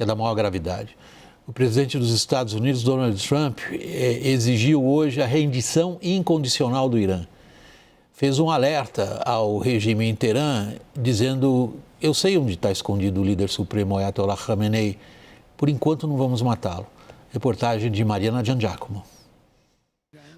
que é da maior gravidade. O presidente dos Estados Unidos, Donald Trump, exigiu hoje a rendição incondicional do Irã. Fez um alerta ao regime em Teherã, dizendo: eu sei onde está escondido o líder supremo Ayatollah Khamenei, por enquanto não vamos matá-lo. Reportagem de Mariana Giangiacomo.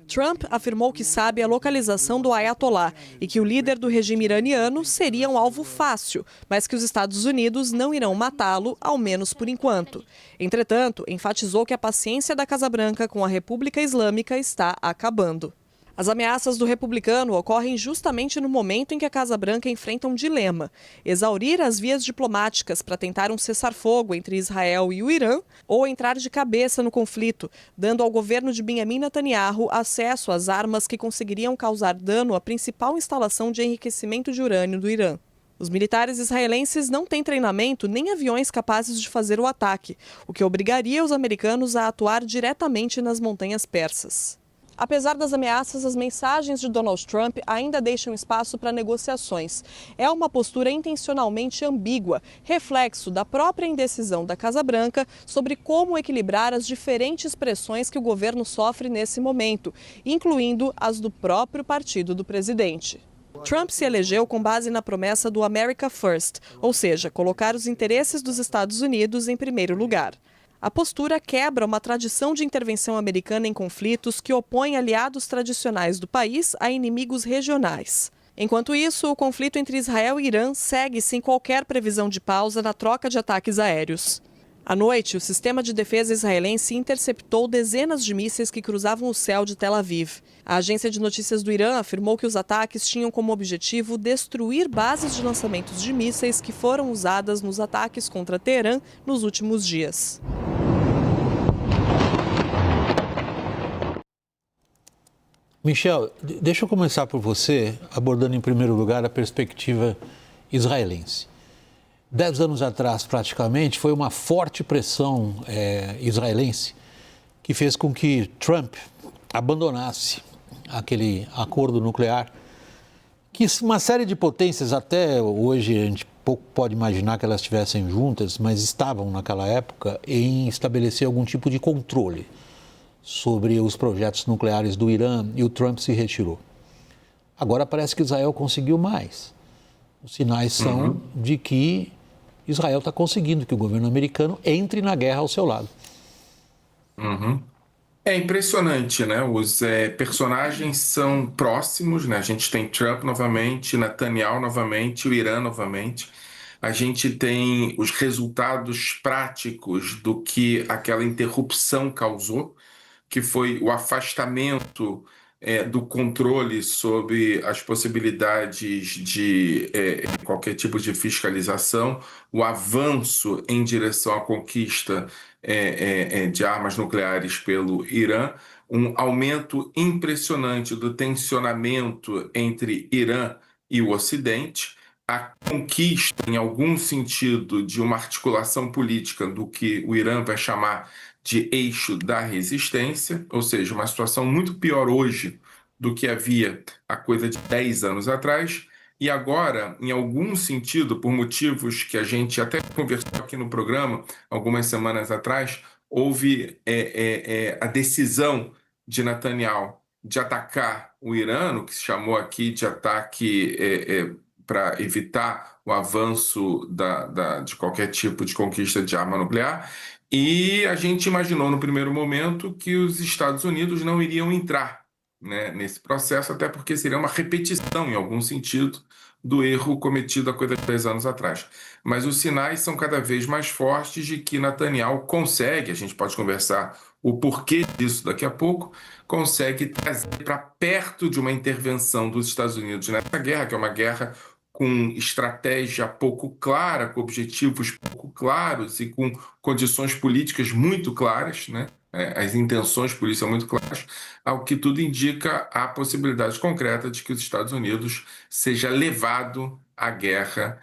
Trump afirmou que sabe a localização do Ayatollah e que o líder do regime iraniano seria um alvo fácil, mas que os Estados Unidos não irão matá-lo, ao menos por enquanto. Entretanto, enfatizou que a paciência da Casa Branca com a República Islâmica está acabando. As ameaças do republicano ocorrem justamente no momento em que a Casa Branca enfrenta um dilema: exaurir as vias diplomáticas para tentar um cessar-fogo entre Israel e o Irã ou entrar de cabeça no conflito, dando ao governo de Benjamin Netanyahu acesso às armas que conseguiriam causar dano à principal instalação de enriquecimento de urânio do Irã. Os militares israelenses não têm treinamento nem aviões capazes de fazer o ataque, o que obrigaria os americanos a atuar diretamente nas montanhas persas. Apesar das ameaças, as mensagens de Donald Trump ainda deixam espaço para negociações. É uma postura intencionalmente ambígua, reflexo da própria indecisão da Casa Branca sobre como equilibrar as diferentes pressões que o governo sofre nesse momento, incluindo as do próprio partido do presidente. Trump se elegeu com base na promessa do America First, ou seja, colocar os interesses dos Estados Unidos em primeiro lugar. A postura quebra uma tradição de intervenção americana em conflitos que opõe aliados tradicionais do país a inimigos regionais. Enquanto isso, o conflito entre Israel e Irã segue sem qualquer previsão de pausa na troca de ataques aéreos. À noite, o sistema de defesa israelense interceptou dezenas de mísseis que cruzavam o céu de Tel Aviv. A agência de notícias do Irã afirmou que os ataques tinham como objetivo destruir bases de lançamentos de mísseis que foram usadas nos ataques contra Teherã nos últimos dias. Michel, deixa eu começar por você, abordando em primeiro lugar a perspectiva israelense. 10 anos atrás, praticamente, foi uma forte pressão israelense que fez com que Trump abandonasse aquele acordo nuclear, que uma série de potências, até hoje a gente pouco pode imaginar que elas estivessem juntas, mas estavam naquela época em estabelecer algum tipo de controle sobre os projetos nucleares do Irã, e o Trump se retirou. Agora parece que Israel conseguiu mais. Os sinais são de que Israel está conseguindo que o governo americano entre na guerra ao seu lado. É impressionante, né? Os personagens são próximos, né? A gente tem Trump novamente, Netanyahu novamente, o Irã novamente. A gente tem os resultados práticos do que aquela interrupção causou, que foi o afastamento do controle sobre as possibilidades de qualquer tipo de fiscalização, o avanço em direção à conquista de armas nucleares pelo Irã, um aumento impressionante do tensionamento entre Irã e o Ocidente, a conquista, em algum sentido, de uma articulação política do que o Irã vai chamar de eixo da resistência, ou seja, uma situação muito pior hoje do que havia há coisa de 10 anos atrás, e agora, em algum sentido, por motivos que a gente até conversou aqui no programa algumas semanas atrás, houve a decisão de Netanyahu de atacar o Irã, que se chamou aqui de ataque para evitar o avanço de qualquer tipo de conquista de arma nuclear. E a gente imaginou no primeiro momento que os Estados Unidos não iriam entrar, né, nesse processo, até porque seria uma repetição, em algum sentido, do erro cometido há coisa de 10 anos atrás. Mas os sinais são cada vez mais fortes de que Netanyahu consegue, a gente pode conversar o porquê disso daqui a pouco, consegue trazer para perto de uma intervenção dos Estados Unidos nessa guerra, que é uma guerra com estratégia pouco clara, com objetivos pouco claros e com condições políticas muito claras, né? As intenções políticas são muito claras, ao que tudo indica a possibilidade concreta de que os Estados Unidos seja levado à guerra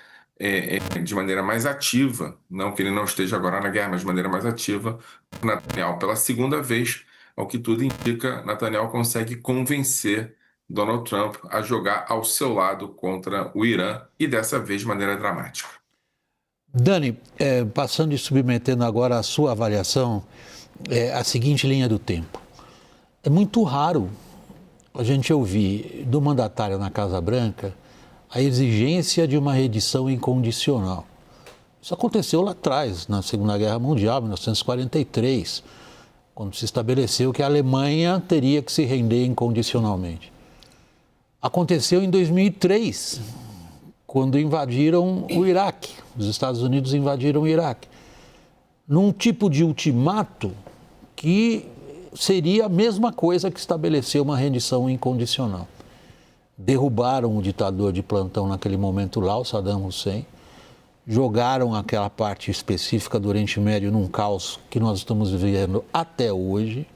de maneira mais ativa, não que ele não esteja agora na guerra, mas de maneira mais ativa, Netanyahu. Pela segunda vez, ao que tudo indica, Netanyahu consegue convencer Donald Trump a jogar ao seu lado contra o Irã, e dessa vez de maneira dramática. Dani, passando e submetendo agora a sua avaliação, a seguinte linha do tempo. É muito raro a gente ouvir do mandatário na Casa Branca a exigência de uma rendição incondicional. Isso aconteceu lá atrás, na Segunda Guerra Mundial, 1943, quando se estabeleceu que a Alemanha teria que se render incondicionalmente. Aconteceu em 2003, quando invadiram o Iraque. Os Estados Unidos invadiram o Iraque. Num tipo de ultimato que seria a mesma coisa que estabeleceu uma rendição incondicional. Derrubaram o ditador de plantão naquele momento lá, o Saddam Hussein, jogaram aquela parte específica do Oriente Médio num caos que nós estamos vivendo até hoje.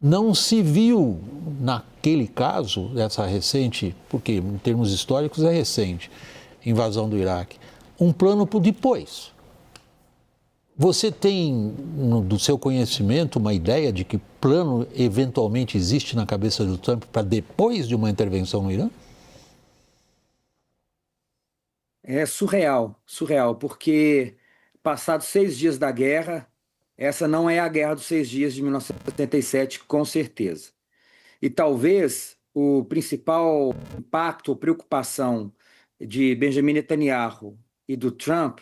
Não se viu, naquele caso, essa recente, porque em termos históricos é recente, invasão do Iraque, um plano para depois. Você tem, do seu conhecimento, uma ideia de que plano eventualmente existe na cabeça do Trump para depois de uma intervenção no Irã? É surreal, porque passados 6 dias da guerra, essa não é a guerra dos 6 dias de 1977, com certeza. E talvez o principal impacto ou preocupação de Benjamin Netanyahu e do Trump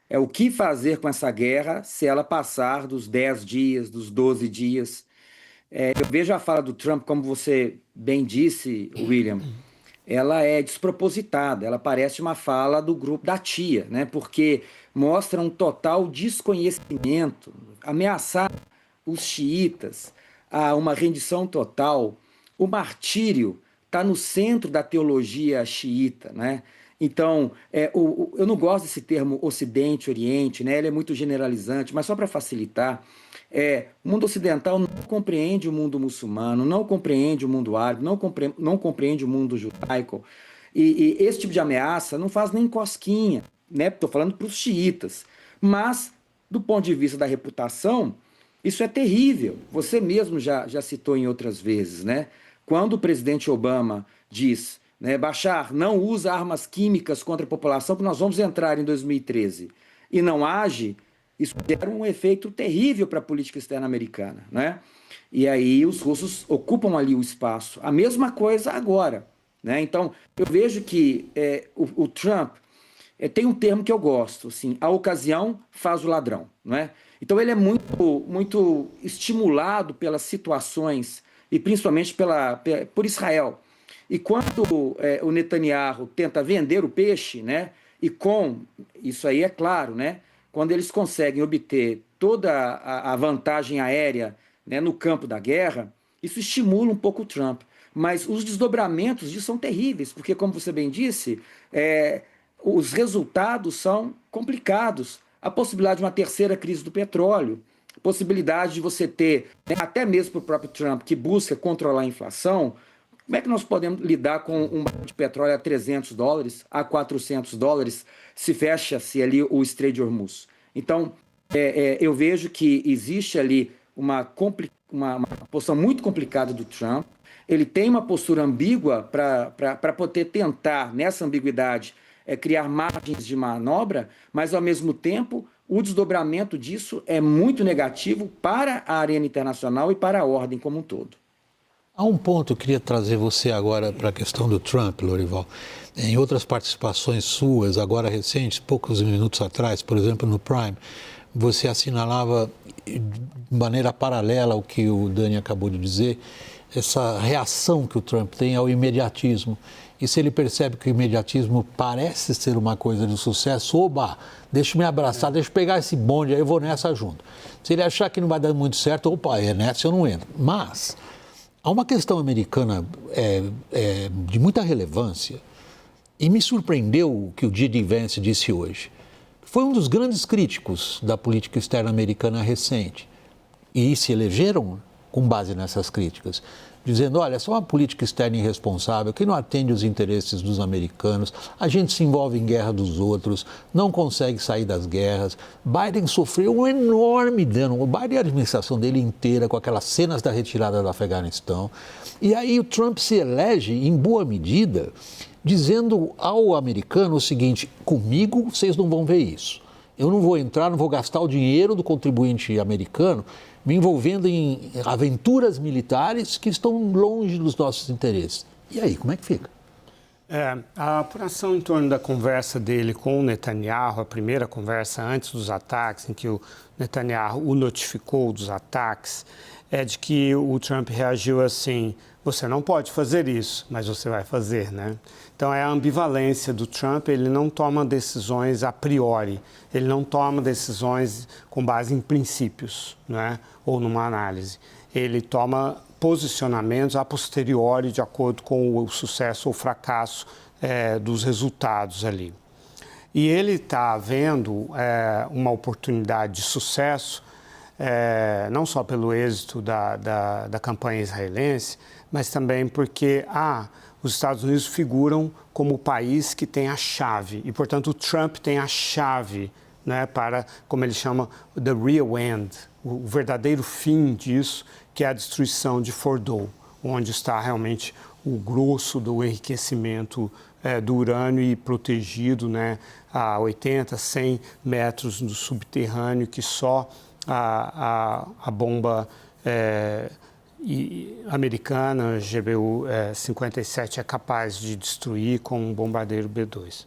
é o que fazer com essa guerra se ela passar dos 10 dias, dos 12 dias. Eu vejo a fala do Trump, como você bem disse, William, ela é despropositada, ela parece uma fala do grupo da tia, né? Porque mostra um total desconhecimento, ameaçar os xiitas a uma rendição total. O martírio está no centro da teologia xiita, né? Então, eu não gosto desse termo Ocidente, Oriente, né? Ele é muito generalizante, mas só para facilitar, o mundo ocidental não compreende o mundo muçulmano, não compreende o mundo árabe, não compreende o mundo judaico, e esse tipo de ameaça não faz nem cosquinha, né? Estou falando para os xiitas, mas, do ponto de vista da reputação, isso é terrível. Você mesmo já citou em outras vezes, né? Quando o presidente Obama diz, né, Bashar, não usa armas químicas contra a população, porque nós vamos entrar em 2013, e não age, isso gera um efeito terrível para a política externa americana, né? E aí os russos ocupam ali o espaço. A mesma coisa agora, né? Então, eu vejo que o Trump tem um termo que eu gosto, assim, a ocasião faz o ladrão, né? Então, ele é muito estimulado pelas situações, e principalmente por Israel. E quando o Netanyahu tenta vender o peixe, né, isso aí é claro, né, quando eles conseguem obter toda a vantagem aérea, né, no campo da guerra, isso estimula um pouco o Trump. Mas os desdobramentos disso são terríveis, porque, como você bem disse, os resultados são complicados. A possibilidade de uma terceira crise do petróleo, a possibilidade de você ter, né, até mesmo para o próprio Trump, que busca controlar a inflação. Como é que nós podemos lidar com um barril de petróleo a $300, a $400, se fecha-se ali o Estreito de Hormuz? Então, eu vejo que existe ali uma posição muito complicada do Trump. Ele tem uma postura ambígua para poder tentar, nessa ambiguidade, criar margens de manobra, mas, ao mesmo tempo, o desdobramento disso é muito negativo para a arena internacional e para a ordem como um todo. Há um ponto, eu queria trazer você agora para a questão do Trump, Lorival. Em outras participações suas, agora recentes, poucos minutos atrás, por exemplo, no Prime, você assinalava de maneira paralela ao que o Dani acabou de dizer, essa reação que o Trump tem ao imediatismo. E se ele percebe que o imediatismo parece ser uma coisa de sucesso, oba, deixa eu me abraçar, deixa eu pegar esse bonde, aí eu vou nessa junto. Se ele achar que não vai dar muito certo, opa, nessa eu não entro. Mas há uma questão americana de muita relevância, e me surpreendeu o que o J.D. Vance disse hoje. Foi um dos grandes críticos da política externa americana recente, e se elegeram com base nessas críticas, dizendo, olha, essa é uma política externa irresponsável, que não atende os interesses dos americanos, a gente se envolve em guerra dos outros, não consegue sair das guerras. Biden sofreu um enorme dano, o Biden e a administração dele inteira, com aquelas cenas da retirada do Afeganistão. E aí o Trump se elege, em boa medida, dizendo ao americano o seguinte: comigo vocês não vão ver isso. Eu não vou entrar, não vou gastar o dinheiro do contribuinte americano me envolvendo em aventuras militares que estão longe dos nossos interesses. E aí, como é que fica? A apuração em torno da conversa dele com o Netanyahu, a primeira conversa antes dos ataques, em que o Netanyahu o notificou dos ataques, é de que o Trump reagiu assim: você não pode fazer isso, mas você vai fazer, né? Então é a ambivalência do Trump, ele não toma decisões a priori, ele não toma decisões com base em princípios, né? Ou numa análise. Ele toma posicionamentos a posteriori de acordo com o sucesso ou fracasso dos resultados ali. E ele está vendo uma oportunidade de sucesso, não só pelo êxito da campanha israelense, mas também porque os Estados Unidos figuram como o país que tem a chave, e, portanto, o Trump tem a chave, né, para, como ele chama, the real end, o verdadeiro fim disso, que é a destruição de Fordow, onde está realmente o grosso do enriquecimento do urânio e protegido, né, a 80, 100 metros no subterrâneo, que só a bomba americana, GBU-57, é capaz de destruir com um bombardeiro B-2.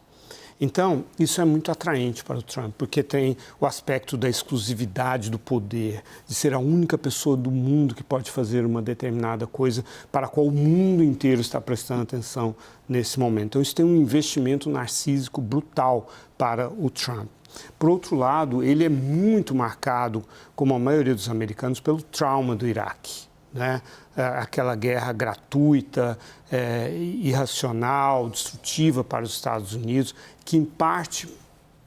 Então, isso é muito atraente para o Trump, porque tem o aspecto da exclusividade do poder, de ser a única pessoa do mundo que pode fazer uma determinada coisa para a qual o mundo inteiro está prestando atenção nesse momento. Então, isso tem um investimento narcísico brutal para o Trump. Por outro lado, ele é muito marcado, como a maioria dos americanos, pelo trauma do Iraque, né? Aquela guerra gratuita, irracional, destrutiva para os Estados Unidos, que em parte,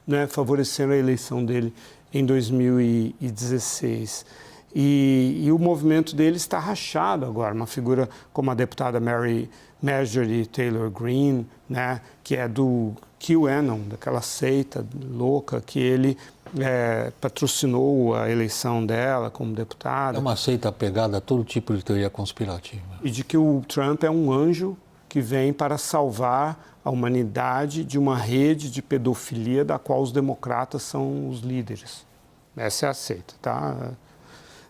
né, favoreceu a eleição dele em 2016. E o movimento dele está rachado agora. Uma figura como a deputada Marjorie Taylor Greene, né, que é do QAnon, daquela seita louca que ele patrocinou a eleição dela como deputada. É uma seita apegada a todo tipo de teoria conspirativa. E de que o Trump é um anjo que vem para salvar a humanidade de uma rede de pedofilia da qual os democratas são os líderes. Essa é a seita, tá?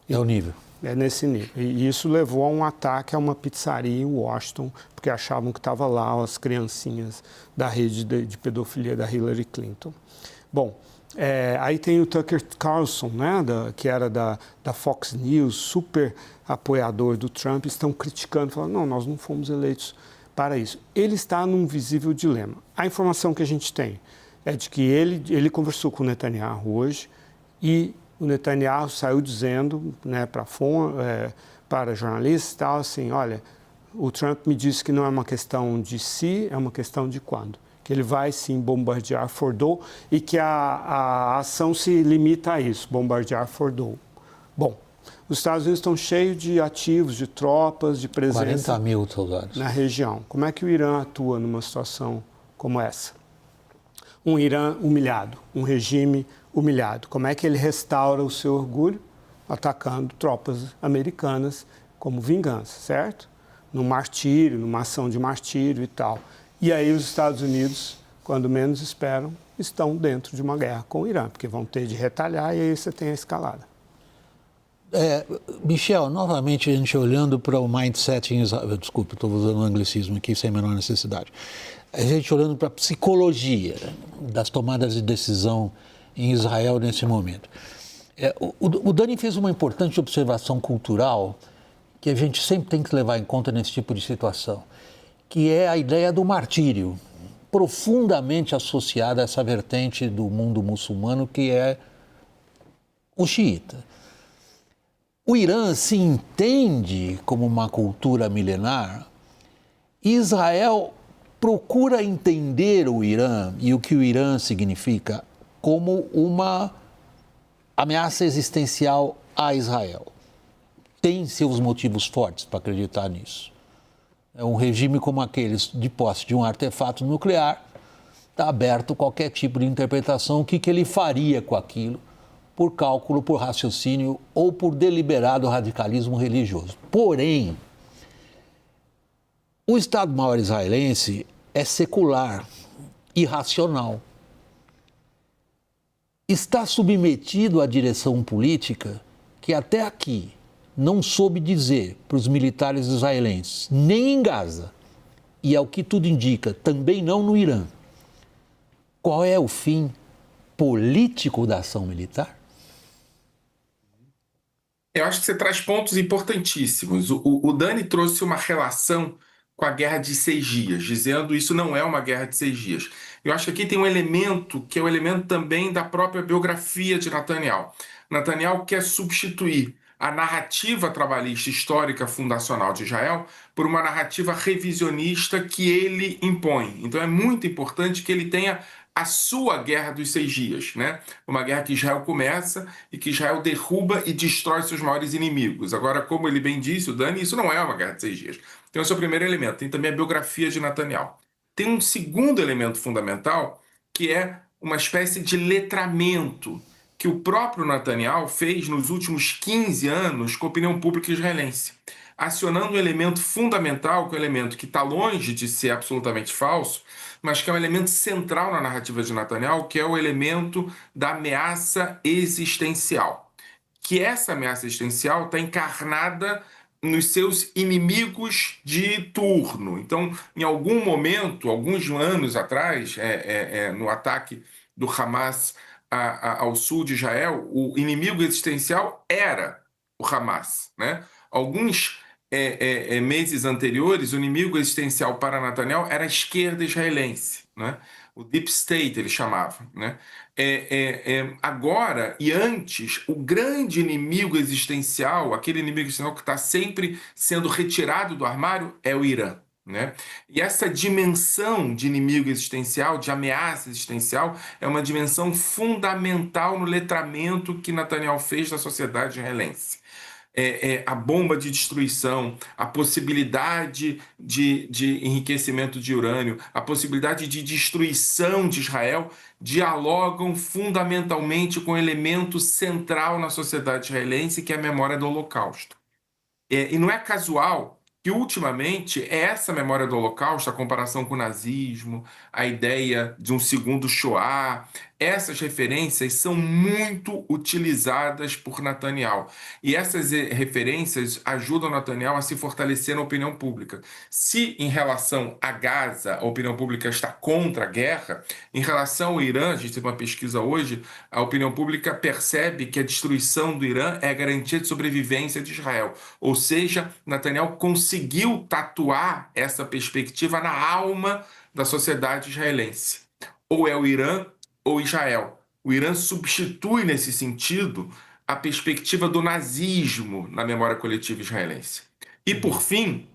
É o nível. É nesse nível. E isso levou a um ataque a uma pizzaria em Washington, porque achavam que estava lá as criancinhas da rede de pedofilia da Hillary Clinton. Bom, aí tem o Tucker Carlson, né, que era da Fox News, super apoiador do Trump, estão criticando, falando: não, nós não fomos eleitos para isso. Ele está num visível dilema. A informação que a gente tem é de que ele conversou com o Netanyahu hoje e o Netanyahu saiu dizendo, né, para jornalistas e tal, assim: olha, o Trump me disse que não é uma questão de se, é uma questão de quando. Que ele vai sim bombardear Fordow e que a ação se limita a isso, bombardear Fordow. Bom, os Estados Unidos estão cheios de ativos, de tropas, de presença 40 mil soldados na região. Como é que o Irã atua numa situação como essa? Um Irã humilhado, um regime humilhado. Como é que ele restaura o seu orgulho? Atacando tropas americanas como vingança, certo? Num martírio, numa ação de martírio e tal. E aí os Estados Unidos, quando menos esperam, estão dentro de uma guerra com o Irã, porque vão ter de retalhar e aí você tem a escalada. Michel, novamente a gente olhando para o mindset em Israel, desculpe, estou usando um anglicismo aqui sem a menor necessidade. A gente olhando para a psicologia das tomadas de decisão em Israel nesse momento. O Dani fez uma importante observação cultural que a gente sempre tem que levar em conta nesse tipo de situação, que é a ideia do martírio, profundamente associada a essa vertente do mundo muçulmano que é o xiita. O Irã se entende como uma cultura milenar. Israel procura entender o Irã e o que o Irã significa como uma ameaça existencial a Israel. Tem seus motivos fortes para acreditar nisso. É um regime como aqueles de posse de um artefato nuclear, está aberto a qualquer tipo de interpretação, o que ele faria com aquilo, por cálculo, por raciocínio ou por deliberado radicalismo religioso. Porém, o Estado-Maior israelense é secular, irracional. Está submetido à direção política que até aqui não soube dizer para os militares israelenses, nem em Gaza, e ao que tudo indica, também não no Irã, qual é o fim político da ação militar? Eu acho que você traz pontos importantíssimos. O Dani trouxe uma relação com a Guerra de 6 Dias, dizendo que isso não é uma guerra de 6 dias. Eu acho que aqui tem um elemento que é o elemento também da própria biografia de Netanyahu. Netanyahu quer substituir a narrativa trabalhista histórica fundacional de Israel por uma narrativa revisionista que ele impõe. Então é muito importante que ele tenha a sua Guerra dos 6 Dias, né? Uma guerra que Israel começa e que Israel derruba e destrói seus maiores inimigos. Agora, como ele bem disse, o Dani, isso não é uma guerra de 6 dias. Então esse é o primeiro elemento. Tem também a biografia de Netanyahu. Tem um segundo elemento fundamental, que é uma espécie de letramento que o próprio Netanyahu fez nos últimos 15 anos com a opinião pública israelense, acionando um elemento fundamental, que é um elemento que está longe de ser absolutamente falso, mas que é um elemento central na narrativa de Netanyahu, que é o elemento da ameaça existencial. Que essa ameaça existencial está encarnada nos seus inimigos de turno. Então, em algum momento, alguns anos atrás, no ataque do Hamas ao sul de Israel, o inimigo existencial era o Hamas, né? Alguns meses anteriores, o inimigo existencial para Netanyahu era a esquerda israelense, né? O Deep State, ele chamava, né? Agora e antes, o grande inimigo existencial, aquele inimigo existencial que está sempre sendo retirado do armário, é o Irã, né? E essa dimensão de inimigo existencial, de ameaça existencial, é uma dimensão fundamental no letramento que Netanyahu fez da sociedade israelense. A bomba de destruição, a possibilidade de enriquecimento de urânio, a possibilidade de destruição de Israel, dialogam fundamentalmente com o elemento central na sociedade israelense, que é a memória do Holocausto. E não é casual que, ultimamente, essa memória do Holocausto, a comparação com o nazismo, a ideia de um segundo Shoah, essas referências são muito utilizadas por Netanyahu. E essas referências ajudam Netanyahu a se fortalecer na opinião pública. Se, em relação a Gaza, a opinião pública está contra a guerra, em relação ao Irã, a gente teve uma pesquisa hoje, a opinião pública percebe que a destruição do Irã é a garantia de sobrevivência de Israel. Ou seja, Netanyahu conseguiu tatuar essa perspectiva na alma da sociedade israelense. Ou é o Irã ou Israel. O Irã substitui, nesse sentido, a perspectiva do nazismo na memória coletiva israelense. E, por fim,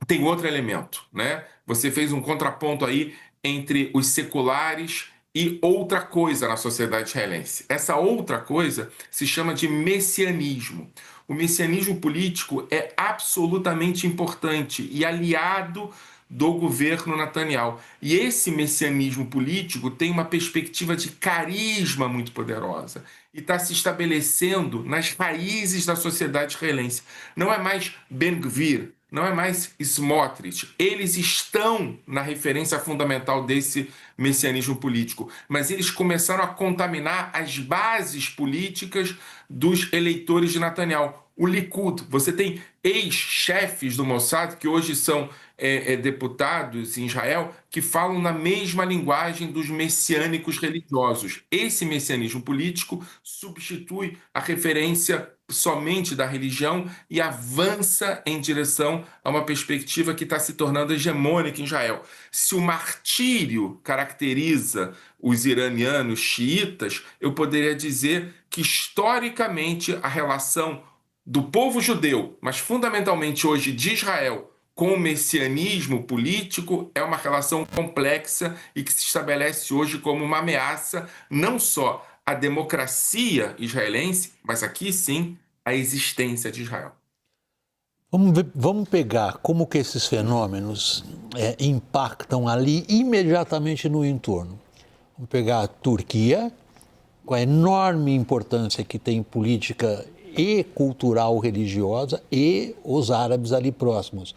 tem outro elemento, né? Você fez um contraponto aí entre os seculares e outra coisa na sociedade israelense. Essa outra coisa se chama de messianismo. O messianismo político é absolutamente importante e aliado do governo Netanyahu. E esse messianismo político tem uma perspectiva de carisma muito poderosa e está se estabelecendo nas raízes da sociedade israelense. Não é mais Ben-Gvir, não é mais Smotrich. Eles estão na referência fundamental desse messianismo político, mas eles começaram a contaminar as bases políticas dos eleitores de Netanyahu. O Likud, você tem ex-chefes do Mossad, que hoje são deputados em Israel, que falam na mesma linguagem dos messiânicos religiosos. Esse messianismo político substitui a referência somente da religião e avança em direção a uma perspectiva que está se tornando hegemônica em Israel. Se o martírio caracteriza os iranianos xiitas, eu poderia dizer que, historicamente, a relação do povo judeu, mas fundamentalmente hoje de Israel, com o messianismo político é uma relação complexa e que se estabelece hoje como uma ameaça não só à democracia israelense, mas aqui sim a existência de Israel. Vamos pegar como que esses fenômenos impactam ali imediatamente no entorno. Vamos pegar a Turquia, com a enorme importância que tem política e cultural religiosa, e os árabes ali próximos.